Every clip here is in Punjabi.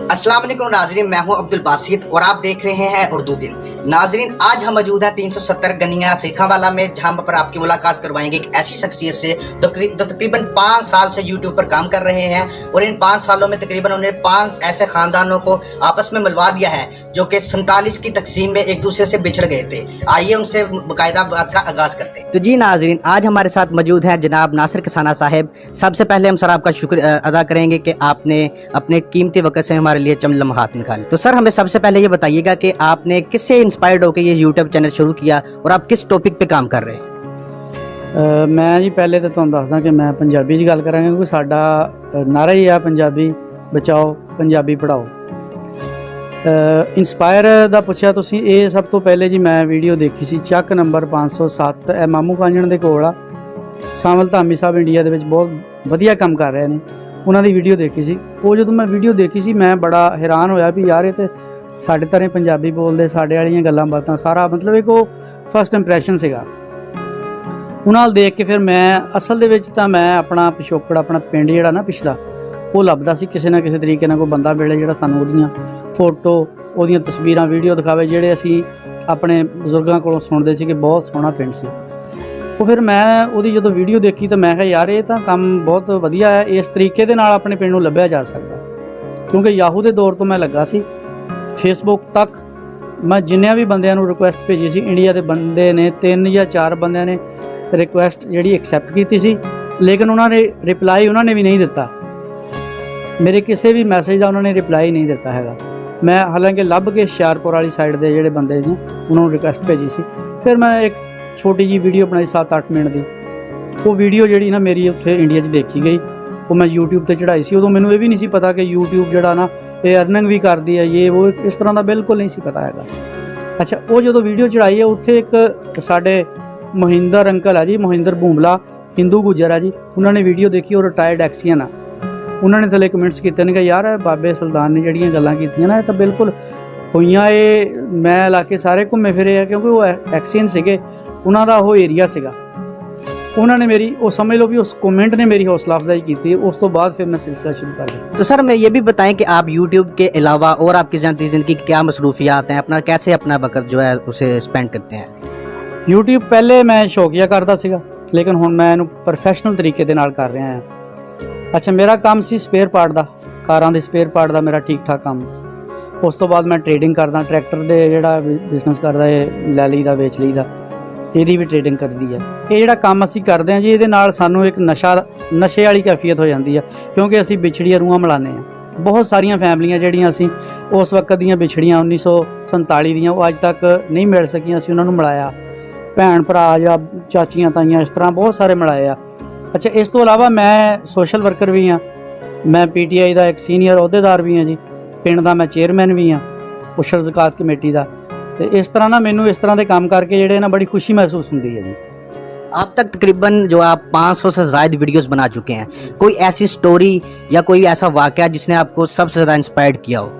अस्सलाम वालेकुम नाजरीन, मैं हूं अब्दुल बासित और आप देख रहे हैं उर्दू दिन। नाजरीन, आज हम मौजूद हैं 370 गनिया सेखावाला में, जहां पर आपकी मुलाकात करवाएंगे एक ऐसी शख्सियत से जो तकरीबन 5 साल से यूट्यूब पर काम कर रहे हैं और इन 5 सालों में तकरीबन उन्होंने 5 ऐसे खानदानों को आपस में मिलवा दिया है जो कि 47 की तकसीम में एक दूसरे से बिछड़ गए थे। आइए उनसे बाकायदा बात का आगाज करते हैं। तो जी नाजरीन, आज हमारे साथ मौजूद हैं जनाब नासिर कसाना साहब। सबसे पहले हम सर आपका शुक्र अदा करेंगे कि आपने अपने कीमती वक्त से हमारे लिए चंद लम्हात निकाले। तो सर हमें सबसे पहले ये बताइएगा कि आपने किससे इंस्पायर्ड होकर ये यूट्यूब चैनल शुरू किया और आप किस टॉपिक पे काम कर रहे हैं? मैं जी पहले तो ਤੁਹਾਨੂੰ ਦੱਸਦਾ ਕਿ ਮੈਂ ਪੰਜਾਬੀ 'ਚ ਗੱਲ ਕਰਾਂਗਾ ਕਿਉਂਕਿ ਸਾਡਾ ਨਾਰਾ ਹੀ ਆ ਪੰਜਾਬੀ ਬਚਾਓ ਪੰਜਾਬੀ ਪੜ੍ਹਾਓ। ਇੰਸਪਾਇਰ ਦਾ ਪੁੱਛਿਆ ਤੁਸੀਂ, ਇਹ ਸਭ ਤੋਂ ਪਹਿਲੇ ਜੀ ਮੈਂ ਵੀਡੀਓ ਦੇਖੀ ਸੀ ਚੱਕ ਨੰਬਰ 507, ਇਹ ਮਾਮੂ ਕਾਂਜਣ ਦੇ ਕੋਲ ਆ। ਸਾਵਲ ਧਾਮੀ ਸਾਹਿਬ ਇੰਡੀਆ ਦੇ ਵਿੱਚ ਬਹੁਤ ਵਧੀਆ ਕੰਮ ਕਰ ਰਹੇ ਨੇ, ਉਹਨਾਂ ਦੀ ਵੀਡੀਓ ਦੇਖੀ ਸੀ। ਉਹ ਜਦੋਂ ਮੈਂ ਵੀਡੀਓ ਦੇਖੀ ਸੀ ਮੈਂ ਬੜਾ ਹੈਰਾਨ ਹੋਇਆ ਵੀ ਯਾਰ ਇਹ ਤੇ ਸਾਡੇ ਤਰ੍ਹਾਂ ਪੰਜਾਬੀ ਬੋਲਦੇ, ਸਾਡੇ ਵਾਲੀਆਂ ਗੱਲਾਂ ਬਾਤਾਂ ਸਾਰਾ ਮਤਲਬ ਇੱਕ ਉਹ ਫਸਟ ਇੰਪ੍ਰੈਸ਼ਨ ਸੀਗਾ। ਉਹਨਾਂ ਨਾਲ ਦੇਖ ਕੇ ਫਿਰ ਮੈਂ ਅਸਲ ਦੇ ਵਿੱਚ ਤਾਂ ਮੈਂ ਆਪਣਾ ਪਿਛੋਕੜ, ਆਪਣਾ ਪਿੰਡ ਜਿਹੜਾ ਨਾ ਪਿਛਲਾ, ਉਹ ਲੱਭਦਾ ਸੀ ਕਿਸੇ ਨਾ ਕਿਸੇ ਤਰੀਕੇ ਨਾਲ ਕੋਈ ਬੰਦਾ ਮਿਲੇ ਜਿਹੜਾ ਸਾਨੂੰ ਉਹਦੀਆਂ ਫੋਟੋ, ਉਹਦੀਆਂ ਤਸਵੀਰਾਂ, ਵੀਡੀਓ ਦਿਖਾਵੇ, ਜਿਹੜੇ ਅਸੀਂ ਆਪਣੇ ਬਜ਼ੁਰਗਾਂ ਕੋਲੋਂ ਸੁਣਦੇ ਸੀ ਕਿ ਬਹੁਤ ਸੋਹਣਾ ਪਿੰਡ ਸੀ। ਉਹ ਫਿਰ ਮੈਂ ਉਹਦੀ ਜਦੋਂ ਵੀਡੀਓ ਦੇਖੀ ਤਾਂ ਮੈਂ ਕਿਹਾ ਯਾਰ ਇਹ ਤਾਂ ਕੰਮ ਬਹੁਤ ਵਧੀਆ ਹੈ, ਇਸ ਤਰੀਕੇ ਦੇ ਨਾਲ ਆਪਣੇ ਪਿੰਡ ਨੂੰ ਲੱਭਿਆ ਜਾ ਸਕਦਾ। ਕਿਉਂਕਿ ਯਾਹੂ ਦੇ ਦੌਰ ਤੋਂ ਮੈਂ ਲੱਗਾ ਸੀ, ਫੇਸਬੁੱਕ ਤੱਕ ਮੈਂ ਜਿੰਨਿਆਂ ਵੀ ਬੰਦਿਆਂ ਨੂੰ ਰਿਕੁਐਸਟ ਭੇਜੀ ਸੀ, ਇੰਡੀਆ ਦੇ ਬੰਦੇ ਨੇ 3 ਜਾਂ 4 ਬੰਦਿਆਂ ਨੇ ਰਿਕੁਐਸਟ ਜਿਹੜੀ ਐਕਸੈਪਟ ਕੀਤੀ ਸੀ, ਲੇਕਿਨ ਉਹਨਾਂ ਨੇ ਰਿਪਲਾਈ ਉਹਨਾਂ ਨੇ ਵੀ ਨਹੀਂ ਦਿੱਤਾ। ਮੇਰੇ ਕਿਸੇ ਵੀ ਮੈਸੇਜ ਦਾ ਉਹਨਾਂ ਨੇ ਰਿਪਲਾਈ ਨਹੀਂ ਦਿੱਤਾ ਹੈਗਾ। ਮੈਂ ਹਾਲਾਂਕਿ ਲੱਭ ਕੇ ਹੁਸ਼ਿਆਰਪੁਰ ਵਾਲੀ ਸਾਈਡ ਦੇ ਜਿਹੜੇ ਬੰਦੇ ਨੇ ਉਹਨਾਂ ਨੂੰ ਰਿਕੁਐਸਟ ਭੇਜੀ ਸੀ। ਫਿਰ ਮੈਂ ਇੱਕ ਛੋਟੀ ਜੀ ਵੀਡੀਓ ਬਣਾਈ 7-8 ਮਿੰਟ ਦੀ। ਉਹ ਵੀਡੀਓ ਜਿਹੜੀ ਨਾ ਮੇਰੀ ਉੱਥੇ ਇੰਡੀਆ 'ਚ ਦੇਖੀ ਗਈ, ਉਹ ਮੈਂ YouTube 'ਤੇ ਚੜ੍ਹਾਈ ਸੀ। ਉਦੋਂ ਮੈਨੂੰ ਇਹ ਵੀ ਨਹੀਂ ਸੀ ਪਤਾ ਕਿ YouTube ਜਿਹੜਾ ਨਾ ਇਹ ਅਰਨਿੰਗ ਵੀ ਕਰਦੀ ਹੈ, ਇਹ ਉਹ ਇਸ ਤਰ੍ਹਾਂ ਦਾ ਬਿਲਕੁਲ ਨਹੀਂ ਸੀ ਪਤਾ ਹੈਗਾ। ਅੱਛਾ, ਉਹ ਜਦੋਂ ਵੀਡੀਓ ਚੜ੍ਹਾਈ ਹੈ ਉੱਥੇ ਇੱਕ ਸਾਡੇ ਮੋਹਿੰਦਰ ਅੰਕਲ ਆ ਜੀ, ਮੋਹਿੰਦਰ ਭੂਮਲਾ, ਹਿੰਦੂ ਗੁੱਜਰ ਆ ਜੀ, ਉਹਨਾਂ ਨੇ ਵੀਡੀਓ ਦੇਖੀ, ਉਹ ਰਿਟਾਇਰਡ ਐਕਸੀਅਨ ਆ। ਉਹਨਾਂ ਨੇ ਥੱਲੇ ਕਮੈਂਟਸ ਕੀਤੇ ਨੇ ਕਿ ਯਾਰ ਬਾਬੇ ਸੁਲਤਾਨ ਨੇ ਜਿਹੜੀਆਂ ਗੱਲਾਂ ਕੀਤੀਆਂ ਨਾ ਇਹ ਤਾਂ ਬਿਲਕੁਲ ਹੋਈਆਂ। ਇਹ ਮੈਂ ਇਲਾਕੇ ਸਾਰੇ ਘੁੰਮੇ ਫਿਰੇ ਆ ਕਿਉਂਕਿ ਉਹ ਐਕਸੀਅਨ ਸੀਗੇ, ਉਹਨਾਂ ਦਾ ਉਹ ਏਰੀਆ ਸੀਗਾ। उन्होंने मेरी वो समझ लो भी उस कमेंट ने मेरी हौसला अफजाई की थी। उस तो बाद फिर मैं सिलसिला शुरू कर दिया। तो सर मैं ये भी बताएं कि आप YouTube के अलावा और आपकी ज़िंदगी की क्या मसरूफियात हैं, अपना कैसे अपना वक्त जो है उसे स्पेंड करते हैं? YouTube पहले मैं शौकिया करता सीगा, लेकिन हुण मैं इहनूं प्रोफैशनल तरीके दे नाल कर रहा हां। अच्छा, मेरा काम सी स्पेयर पार्ट दा, कारां दे स्पेयर पार्ट दा मेरा ठीक ठाक काम। उस तो बाद मैं ट्रेडिंग करदा, ट्रैक्टर दे जिहड़ा बिजनेस करदा है लै लईदा, वेच लईदा, ਇਹਦੀ ਵੀ ਟ੍ਰੇਡਿੰਗ ਕਰਦੀ ਹੈ। ਇਹ ਜਿਹੜਾ ਕੰਮ ਅਸੀਂ ਕਰਦੇ ਹਾਂ ਜੀ, ਇਹਦੇ ਨਾਲ ਸਾਨੂੰ ਇੱਕ ਨਸ਼ੇ ਵਾਲੀ ਕੈਫੀਅਤ ਹੋ ਜਾਂਦੀ ਹੈ ਕਿਉਂਕਿ ਅਸੀਂ ਵਿਛੜੀਆਂ ਰੂਹਾਂ ਮਿਲਾਉਂਦੇ ਹਾਂ। ਬਹੁਤ ਸਾਰੀਆਂ ਫੈਮਲੀਆਂ ਜਿਹੜੀਆਂ ਅਸੀਂ ਉਸ ਵਕਤ ਦੀਆਂ ਵਿਛੜੀਆਂ 1947 ਦੀਆਂ, ਉਹ ਅੱਜ ਤੱਕ ਨਹੀਂ ਮਿਲ ਸਕੀਆਂ, ਅਸੀਂ ਉਹਨਾਂ ਨੂੰ ਮਿਲਾਇਆ। ਭੈਣ ਭਰਾ ਜਾਂ ਚਾਚੀਆਂ ਤਾਈਆਂ, ਇਸ ਤਰ੍ਹਾਂ ਬਹੁਤ ਸਾਰੇ ਮਿਲਾਏ ਆ। ਅੱਛਾ, ਇਸ ਤੋਂ ਇਲਾਵਾ ਮੈਂ ਸੋਸ਼ਲ ਵਰਕਰ ਵੀ ਹਾਂ, ਮੈਂ PTI ਦਾ ਇੱਕ ਸੀਨੀਅਰ ਅਹੁਦੇਦਾਰ ਵੀ ਹਾਂ ਜੀ, ਪਿੰਡ ਦਾ ਮੈਂ ਚੇਅਰਮੈਨ ਵੀ ਹਾਂ ਉਸ਼ਰ ਜ਼ਕਾਤ ਕਮੇਟੀ ਦਾ। तो इस तरह ना मैनू इस तरह के काम करके जेडे ना बड़ी खुशी महसूस होती है जी। अब तक तकरीबन जो आप 500 से ज़ायद वीडियोस बना चुके हैं, कोई ऐसी स्टोरी या कोई ऐसा वाक़या जिसने आपको सबसे ज़्यादा इंस्पायर्ड किया हो?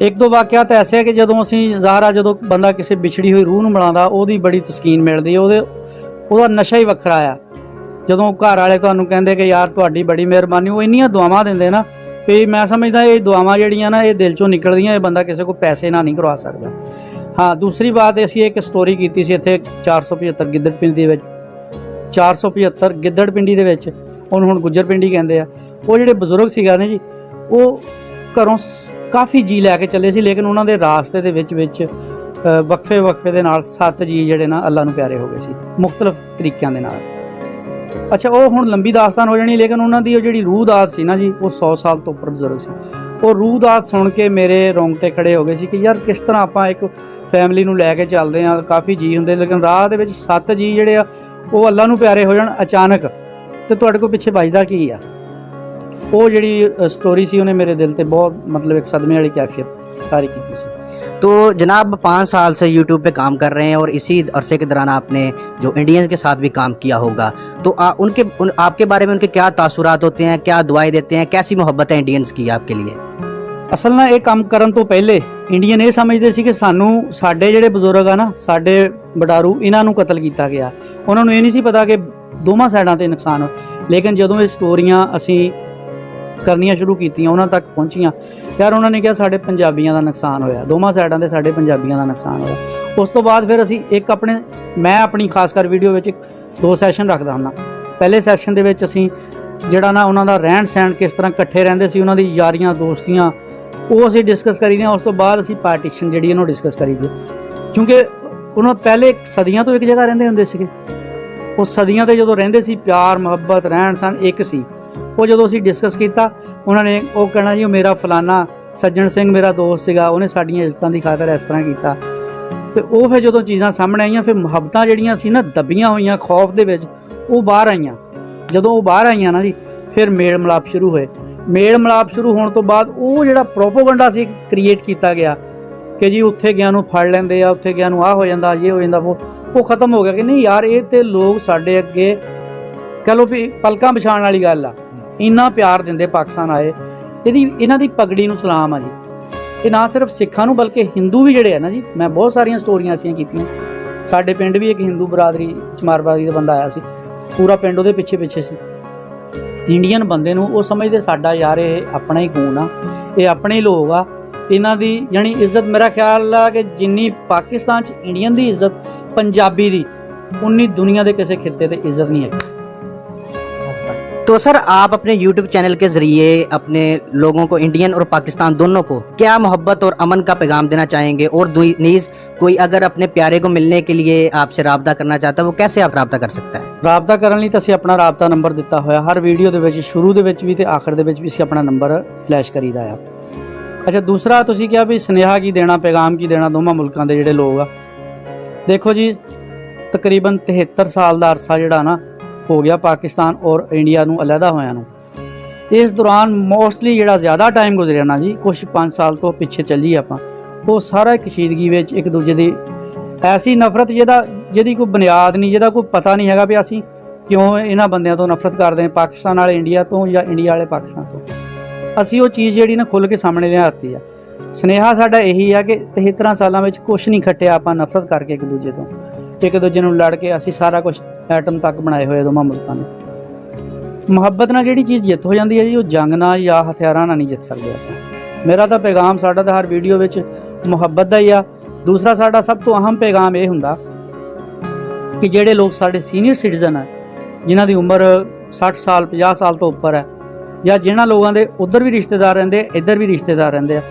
एक दो वाक़या तो ऐसे है कि जदों असीं ज़ाहरा जदों बंदा किसी बिछड़ी हुई रूह नूं मिलांदा, ओहदी बड़ी तस्कीन मिलदी, ओहदा नशा ही वखरा आ। जदों घर वाले तुहानूं कहंदे कि यार तुहाडी बड़ी मेहरबानी, वो इन्नियां दुआवां दिंदे ना भी मैं समझदा ये दुआवां ਜਿਹੜੀਆਂ ਨਾ ਇਹ ਦਿਲ ਚੋਂ ਨਿਕਲਦੀਆਂ, ਇਹ ਬੰਦਾ ਕਿਸੇ ਕੋ ਪੈਸੇ ਨਾਲ ਨਹੀਂ ਕਰਵਾ ਸਕਦਾ। ਹਾਂ, ਦੂਸਰੀ ਬਾਤ ਅਸੀਂ ਇੱਕ ਸਟੋਰੀ ਕੀਤੀ ਸੀ ਇੱਥੇ 475 ਗਿੱਦੜ ਪਿੰਡੀ ਦੇ ਵਿੱਚ, 475 ਗਿੱਦੜ ਪਿੰਡੀ ਦੇ ਵਿੱਚ, ਉਹਨੂੰ ਹੁਣ ਗੁੱਜਰ ਪਿੰਡੀ ਕਹਿੰਦੇ ਆ। ਉਹ ਜਿਹੜੇ ਬਜ਼ੁਰਗ ਸੀਗਾ ਨੇ ਜੀ, ਉਹ ਘਰੋਂ ਕਾਫੀ ਜੀ ਲੈ ਕੇ ਚੱਲੇ ਸੀ, ਲੇਕਿਨ ਉਹਨਾਂ ਦੇ ਰਾਸਤੇ ਦੇ ਵਿੱਚ ਵਕਫੇ ਦੇ ਨਾਲ 7 ਜੀ ਜਿਹੜੇ ਨਾ ਅੱਲਾ ਨੂੰ ਪਿਆਰੇ ਹੋ ਗਏ ਸੀ ਮੁxtਲਫ ਤਰੀਕਿਆਂ ਦੇ ਨਾਲ। ਅੱਛਾ, ਉਹ ਹੁਣ ਲੰਬੀ ਦਾਸਤਾਨ ਹੋ ਜਾਣੀ, ਲੇਕਿਨ ਉਹਨਾਂ ਦੀ ਉਹ ਜਿਹੜੀ ਰੂਹ ਦਾਤ ਸੀ ਨਾ ਜੀ, ਉਹ 100 ਸਾਲ ਤੋਂ ਉੱਪਰ ਬਜ਼ੁਰਗ ਸੀ। ਉਹ ਰੂਹ ਦਾਤ ਸੁਣ ਕੇ ਮੇਰੇ ਰੋਂਗਟੇ ਖੜੇ ਹੋ ਗਏ ਸੀ ਕਿ ਯਾਰ ਕਿਸ ਤਰ੍ਹਾਂ ਆਪਾਂ ਇੱਕ ਫੈਮਿਲੀ ਨੂੰ ਲੈ ਕੇ ਚੱਲਦੇ ਹਾਂ, ਕਾਫੀ ਜੀ ਹੁੰਦੇ, ਲੇਕਿਨ ਰਾਹ ਦੇ ਵਿੱਚ 7 ਜੀ ਜਿਹੜੇ ਆ ਉਹ ਅੱਲਾ ਨੂੰ ਪਿਆਰੇ ਹੋ ਜਾਣ ਅਚਾਨਕ, ਤੇ ਤੁਹਾਡੇ ਕੋਲ ਪਿੱਛੇ ਵੱਜਦਾ ਕੀ ਆ। ਉਹ ਜਿਹੜੀ ਸਟੋਰੀ ਸੀ ਉਹਨੇ ਮੇਰੇ ਦਿਲ ਤੇ ਬਹੁਤ ਮਤਲਬ ਇੱਕ ਸਦਮੇ ਵਾਲੀ ਕੈਫੀਅਤ ਤਾਰੀ ਕੀਤੀ ਸੀ। तो जनाब 5 साल से YouTube पे काम कर रहे हैं और इसी अरसे के दौरान आपने जो इंडियंस के साथ भी काम किया होगा, तो आपके बारे में उनके क्या तासुरात होते हैं, क्या दुआएं देते हैं, कैसी मोहब्बत है इंडियंस की आपके लिए? ਅਸਲ ਨਾਲ ਇਹ ਕੰਮ ਕਰਨ ਤੋਂ ਪਹਿਲੇ ਇੰਡੀਅਨ ਇਹ ਸਮਝਦੇ ਸੀ ਕਿ ਸਾਨੂੰ ਸਾਡੇ ਜਿਹੜੇ ਬਜ਼ੁਰਗ ਆ ਨਾ, ਸਾਡੇ ਬਡਾਰੂ, ਇਹਨਾਂ ਨੂੰ ਕਤਲ ਕੀਤਾ ਗਿਆ। ਉਹਨਾਂ ਨੂੰ ਇਹ ਨਹੀਂ ਸੀ ਪਤਾ ਕਿ ਦੋਵਾਂ ਸਾਈਡਾਂ ਤੇ ਨੁਕਸਾਨ ਹੋ। ਲੇਕਿਨ ਜਦੋਂ ਇਹ ਸਟੋਰੀਆਂ ਅਸੀਂ ਕਰਨੀਆਂ ਸ਼ੁਰੂ ਕੀਤੀਆਂ, ਉਹਨਾਂ ਤੱਕ ਪਹੁੰਚੀਆਂ। ਯਾਰ ਉਹਨਾਂ ਨੇ ਕਿਹਾ ਸਾਡੇ ਪੰਜਾਬੀਆਂ ਦਾ ਨੁਕਸਾਨ ਹੋਇਆ, ਦੋਵਾਂ ਸਾਈਡਾਂ ਤੇ ਸਾਡੇ ਪੰਜਾਬੀਆਂ ਦਾ ਨੁਕਸਾਨ ਹੋਇਆ। ਉਸ ਤੋਂ ਬਾਅਦ ਫਿਰ ਅਸੀਂ ਮੈਂ ਆਪਣੀ ਖਾਸ ਕਰ ਵੀਡੀਓ ਵਿੱਚ 2 ਸੈਸ਼ਨ ਰੱਖਦਾ ਹੁੰਦਾ। ਪਹਿਲੇ ਸੈਸ਼ਨ ਦੇ ਵਿੱਚ ਅਸੀਂ ਜਿਹੜਾ ਨਾ ਉਹਨਾਂ ਦਾ ਰਹਿਣ ਸਹਿਣ, ਕਿਸ ਤਰ੍ਹਾਂ ਇਕੱਠੇ ਰਹਿੰਦੇ ਸੀ, ਉਹਨਾਂ ਦੀ ਯਾਰੀਆਂ ਦੋਸਤੀਆਂ, ਉਹ ਅਸੀਂ ਡਿਸਕਸ ਕਰੀਦੀਆਂ। ਉਸ ਤੋਂ ਬਾਅਦ ਅਸੀਂ ਪਾਰਟੀਸ਼ਨ ਜਿਹੜੀ ਇਹਨੂੰ ਡਿਸਕਸ ਕਰੀਦੀ, ਕਿਉਂਕਿ ਉਹਨਾਂ ਪਹਿਲੇ ਸਦੀਆਂ ਤੋਂ ਇੱਕ ਜਗ੍ਹਾ ਰਹਿੰਦੇ ਹੁੰਦੇ ਸੀਗੇ। ਉਹ ਸਦੀਆਂ ਤੇ ਜਦੋਂ ਰਹਿੰਦੇ ਸੀ, ਪਿਆਰ ਮੁਹੱਬਤ ਰਹਿਣ ਸਹਿਣ ਇੱਕ ਸੀ। ਉਹ ਜਦੋਂ ਅਸੀਂ ਡਿਸਕਸ ਕੀਤਾ, ਉਹਨਾਂ ਨੇ ਉਹ ਕਹਿਣਾ ਜੀ ਉਹ ਮੇਰਾ ਫਲਾਨਾ ਸੱਜਣ ਸਿੰਘ ਮੇਰਾ ਦੋਸਤ ਸੀਗਾ, ਉਹਨੇ ਸਾਡੀਆਂ ਇੱਜ਼ਤਾਂ ਦੀ ਖਾਤਰ ਇਸ ਤਰ੍ਹਾਂ ਕੀਤਾ। ਤੇ ਉਹ ਫਿਰ ਜਦੋਂ ਚੀਜ਼ਾਂ ਸਾਹਮਣੇ ਆਈਆਂ, ਫਿਰ ਮੁਹੱਬਤਾਂ ਜਿਹੜੀਆਂ ਸੀ ਨਾ ਦੱਬੀਆਂ ਹੋਈਆਂ ਖੌਫ ਦੇ ਵਿੱਚ, ਉਹ ਬਾਹਰ ਆਈਆਂ। ਜਦੋਂ ਉਹ ਬਾਹਰ ਆਈਆਂ ਨਾ ਜੀ, ਫਿਰ ਮੇਲ ਮਿਲਾਪ ਸ਼ੁਰੂ ਹੋਏ। ਮੇਲ ਮਿਲਾਪ ਸ਼ੁਰੂ ਹੋਣ ਤੋਂ ਬਾਅਦ ਉਹ ਜਿਹੜਾ ਪ੍ਰੋਪੋਗੰਡਾ ਸੀ ਕ੍ਰੀਏਟ ਕੀਤਾ ਗਿਆ ਕਿ ਜੀ ਉੱਥੇ ਗਿਆ ਨੂੰ ਫੜ ਲੈਂਦੇ ਆ, ਉੱਥੇ ਗਿਆ ਨੂੰ ਆਹ ਹੋ ਜਾਂਦਾ, ਇਹ ਹੋ ਜਾਂਦਾ, ਉਹ ਖਤਮ ਹੋ ਗਿਆ ਕਿ ਨਹੀਂ ਯਾਰ ਇਹ ਤੇ ਲੋਕ ਸਾਡੇ ਅੱਗੇ ਕਹ ਲਓ ਵੀ ਪਲਕਾਂ ਵਿਛਾਉਣ ਵਾਲੀ ਗੱਲ ਆ। ਇੰਨਾ ਪਿਆਰ ਦਿੰਦੇ ਪਾਕਿਸਤਾਨ ਆਏ, ਇਹਨਾਂ ਦੀ ਪਗੜੀ ਨੂੰ ਸਲਾਮ ਆ ਜੀ। ਇਹ ਨਾ ਸਿਰਫ ਸਿੱਖਾਂ ਨੂੰ ਬਲਕਿ ਹਿੰਦੂ ਵੀ ਜਿਹੜੇ ਆ ਨਾ ਜੀ, ਮੈਂ ਬਹੁਤ ਸਾਰੀਆਂ ਸਟੋਰੀਆਂ ਐਸੀਆਂ ਕੀਤੀਆਂ। ਸਾਡੇ ਪਿੰਡ ਵੀ ਇੱਕ ਹਿੰਦੂ ਬਰਾਦਰੀ ਚਮਾਰ ਬਰਾਦਰੀ ਦਾ ਬੰਦਾ ਆਇਆ ਸੀ, ਪੂਰਾ ਪਿੰਡ ਉਹਦੇ ਪਿੱਛੇ ਸੀ। ਇੰਡੀਅਨ ਬੰਦੇ ਨੂੰ ਉਹ ਸਮਝਦੇ ਸਾਡਾ ਯਾਰ ਇਹ ਆਪਣਾ ਹੀ ਖੂਨ ਆ, ਇਹ ਆਪਣੇ ਹੀ ਲੋਕ ਆ, ਇਹਨਾਂ ਦੀ ਯਾਨੀ ਇੱਜ਼ਤ ਮੇਰਾ ਖਿਆਲ ਆ ਕਿ ਜਿੰਨੀ ਪਾਕਿਸਤਾਨ 'ਚ ਇੰਡੀਅਨ ਦੀ ਇੱਜ਼ਤ ਪੰਜਾਬੀ ਦੀ, ਉਨੀ ਦੁਨੀਆ ਦੇ ਕਿਸੇ ਖਿੱਤੇ ਤੇ ਇੱਜ਼ਤ नहीं है। तो सर आप अपने YouTube चैनल के ज़रिए अपने लोगों को, इंडियन और पाकिस्तान दोनों को, क्या मोहब्बत और अमन का पैगाम देना चाहेंगे? और नीज़ कोई अगर अपने प्यारे को मिलने के लिए आपसे राब्ता करना चाहता है, वो कैसे आप राब्ता कर सकता है? ਰਾਬਤਾ ਕਰਨ ਲਈ ਤਾਂ ਅਸੀਂ ਆਪਣਾ ਰਾਬਤਾ ਨੰਬਰ ਦਿੱਤਾ ਹੋਇਆ, ਹਰ ਵੀਡੀਓ ਦੇ ਵਿੱਚ ਸ਼ੁਰੂ ਦੇ ਵਿੱਚ ਵੀ ਤੇ ਆਖਰ ਦੇ ਵਿੱਚ ਵੀ ਅਸੀਂ ਆਪਣਾ ਨੰਬਰ ਫਲੈਸ਼ ਕਰੀਦਾ ਆ। ਅੱਛਾ, ਦੂਸਰਾ ਤੁਸੀਂ ਕਿਹਾ ਵੀ ਸੁਨੇਹਾ ਕੀ ਦੇਣਾ, ਪੈਗਾਮ ਕੀ ਦੇਣਾ ਦੋਵਾਂ ਮੁਲਕਾਂ ਦੇ ਜਿਹੜੇ ਲੋਕ ਆ। ਦੇਖੋ ਜੀ, ਤਕਰੀਬਨ 73 ਸਾਲ ਦਾ ਅਰਸਾ ਜਿਹੜਾ ਨਾ ਹੋ ਗਿਆ ਪਾਕਿਸਤਾਨ ਔਰ ਇੰਡੀਆ ਨੂੰ ਅਲੱਗਾ ਹੋਇਆਂ ਨੂੰ। ਇਸ ਦੌਰਾਨ ਮੋਸਟਲੀ ਜਿਹੜਾ ਜ਼ਿਆਦਾ ਟਾਈਮ ਗੁਜ਼ਰਿਆ ਨਾ ਜੀ, ਕੁਛ 5 ਸਾਲ ਤੋਂ ਪਿੱਛੇ ਚੱਲੀਏ ਆਪਾਂ, ਉਹ ਸਾਰਾ ਕਸ਼ੀਦਗੀ ਵਿੱਚ ਇੱਕ ਦੂਜੇ ਦੀ ਐਸੀ ਨਫ਼ਰਤ ਜਿਹਦੀ ਕੋਈ ਬੁਨਿਆਦ ਨਹੀਂ, ਜਿਹਦਾ ਕੋਈ ਪਤਾ ਨਹੀਂ ਹੈਗਾ ਵੀ ਅਸੀਂ ਕਿਉਂ ਇਹਨਾਂ ਬੰਦਿਆਂ ਤੋਂ ਨਫ਼ਰਤ ਕਰਦੇ ਹਾਂ, ਪਾਕਿਸਤਾਨ ਵਾਲੇ ਇੰਡੀਆ ਤੋਂ ਜਾਂ ਇੰਡੀਆ ਵਾਲੇ ਪਾਕਿਸਤਾਨ ਤੋਂ। ਅਸੀਂ ਉਹ ਚੀਜ਼ ਜਿਹੜੀ ਨਾ ਖੁੱਲ੍ਹ ਕੇ ਸਾਹਮਣੇ ਲਿਆਤੀ ਆ। ਸੁਨੇਹਾ ਸਾਡਾ ਇਹੀ ਆ ਕਿ 73 ਸਾਲਾਂ ਵਿੱਚ ਕੁਛ ਨਹੀਂ ਖੱਟਿਆ ਆਪਾਂ ਨਫ਼ਰਤ ਕਰਕੇ ਇੱਕ ਦੂਜੇ ਤੋਂ, ਇੱਕ ਦੂਜੇ ਨੂੰ ਲੜ ਕੇ ਅਸੀਂ ਸਾਰਾ ਕੁਛ ਐਟਮ ਤੱਕ ਬਣਾਏ ਹੋਏ ਦੋਵਾਂ ਮੁਲਕਾਂ ਨੇ। ਮੁਹੱਬਤ ਨਾਲ ਜਿਹੜੀ ਚੀਜ਼ ਜਿੱਤ ਹੋ ਜਾਂਦੀ ਹੈ ਜੀ, ਉਹ ਜੰਗ ਨਾਲ ਜਾਂ ਹਥਿਆਰਾਂ ਨਾਲ ਨਹੀਂ ਜਿੱਤ ਸਕਦੇ ਆਪਾਂ। ਮੇਰਾ ਤਾਂ ਪੈਗਾਮ ਸਾਡਾ ਤਾਂ ਹਰ ਵੀਡੀਓ ਵਿੱਚ ਮੁਹੱਬਤ ਦਾ ਹੀ ਆ। ਦੂਸਰਾ ਸਾਡਾ ਸਭ ਤੋਂ ਅਹਿਮ ਪੈਗਾਮ ਇਹ ਹੁੰਦਾ ਕਿ ਜਿਹੜੇ ਲੋਕ ਸਾਡੇ ਸੀਨੀਅਰ ਸਿਟੀਜ਼ਨ ਆ, ਜਿਨ੍ਹਾਂ ਦੀ ਉਮਰ 60 ਸਾਲ 50 ਸਾਲ ਤੋਂ ਉੱਪਰ ਹੈ, ਜਾਂ ਜਿਨ੍ਹਾਂ ਲੋਕਾਂ ਦੇ ਉੱਧਰ ਵੀ ਰਿਸ਼ਤੇਦਾਰ ਰਹਿੰਦੇ, ਇੱਧਰ ਵੀ ਰਿਸ਼ਤੇਦਾਰ ਰਹਿੰਦੇ ਆ,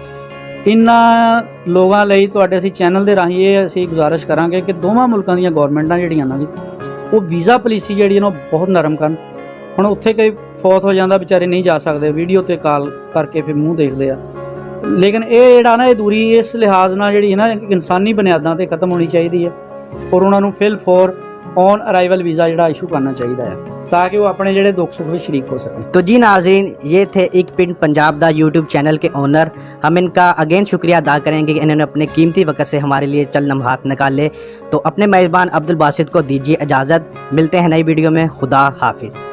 ਇਹਨਾਂ ਲੋਕਾਂ ਲਈ ਤੁਹਾਡੇ ਅਸੀਂ ਚੈਨਲ ਦੇ ਰਾਹੀਂ ਇਹ ਅਸੀਂ ਗੁਜ਼ਾਰਿਸ਼ ਕਰਾਂਗੇ ਕਿ ਦੋਵਾਂ ਮੁਲਕਾਂ ਦੀਆਂ ਗੌਰਮੈਂਟਾਂ ਜਿਹੜੀਆਂ ਨਾ ਜੀ, ਉਹ ਵੀਜ਼ਾ ਪਾਲਿਸੀ ਜਿਹੜੀ ਇਹਨੂੰ ਬਹੁਤ ਨਰਮ ਕਰਨ। ਹੁਣ ਉੱਥੇ ਕਈ ਫੌਤ ਹੋ ਜਾਂਦਾ, ਵਿਚਾਰੇ ਨਹੀਂ ਜਾ ਸਕਦੇ, ਵੀਡੀਓ ਤੇ ਕਾਲ ਕਰਕੇ ਫਿਰ ਮੂੰਹ ਦੇਖਦੇ ਆ। ਲੇਕਿਨ ਇਹ ਜਿਹੜਾ ਨਾ ਇਹ ਦੂਰੀ ਇਸ ਲਿਹਾਜ਼ ਨਾਲ ਜਿਹੜੀ ਹੈ ਨਾ ਇਨਸਾਨੀ ਬੁਨਿਆਦਾਂ ਤੇ ਖਤਮ ਹੋਣੀ ਚਾਹੀਦੀ ਹੈ, ਔਰ ਉਹਨਾਂ ਨੂੰ ਫਿਲ ਫੋਰ ऑन अराइवल वीज़ा जड़ा इशू करना चाहिए है, ताकि वो अपने जेडे दुख सुख में शरीक हो सकें। तो जी नाज़रीन, ये थे एक पिंड पंजाब दा यूट्यूब चैनल के ओनर। हम इनका अगेन शुक्रिया अदा करेंगे कि इन्होंने अपने कीमती वक्त से हमारे लिए चंद लम्हात निकाले। तो अपने मेज़बान अब्दुल बासित को दीजिए इजाज़त, मिलते हैं नई वीडियो में। खुदा हाफिज़।